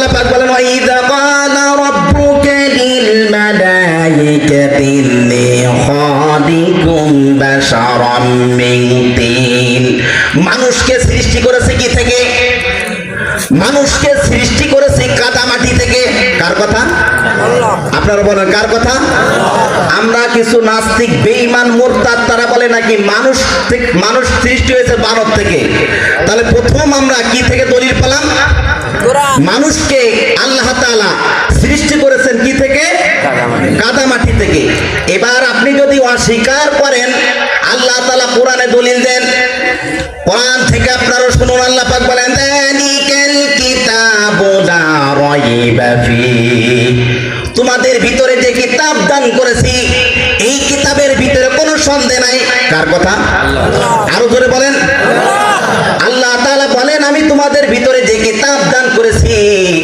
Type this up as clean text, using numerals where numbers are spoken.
আল্লাহ পাক বলেন ওয়াইযা ক্বালা রাব্বুকা লিল মালাইকাতি ইন্নী খালিকুম বাশারাম মিন তিন। মানুষকে সৃষ্টি করেছে কি থেকে? মানুষকে সৃষ্টি করেছে কাদামাটি থেকে। কার কথা? আপনারা বলেন কার কথা? আমরা কিছু নাস্তিক বেঈমান মুরতাদ তারা বলে নাকি মানুষ সৃষ্টি হয়েছে বানর থেকে। তাহলে প্রথম আমরা কি থেকে দলিল পেলাম? মানুষকে আল্লাহ তাআলা সৃষ্টি করেছেন কি থেকে? কাদামাটি থেকে। এবার আপনি যদি অস্বীকার করেন, আল্লাহ তাআলা কোরআনে দলিল দেন। কোরআন থেকে আপনারা শুনুন, আল্লাহ পাক বলেন যালিকাল কিতাবু লা রাইবা ফীহি। তোমাদের ভিতরে যে কিতাব দান করেছি এই কিতাবের ভিতরে কোনো সন্দেহ নাই। কার কথা? আরো জোরে বলেন। আল্লাহ তাআলা বলেন আমি তোমাদের ভিতরে যে কিতাব দান করেছি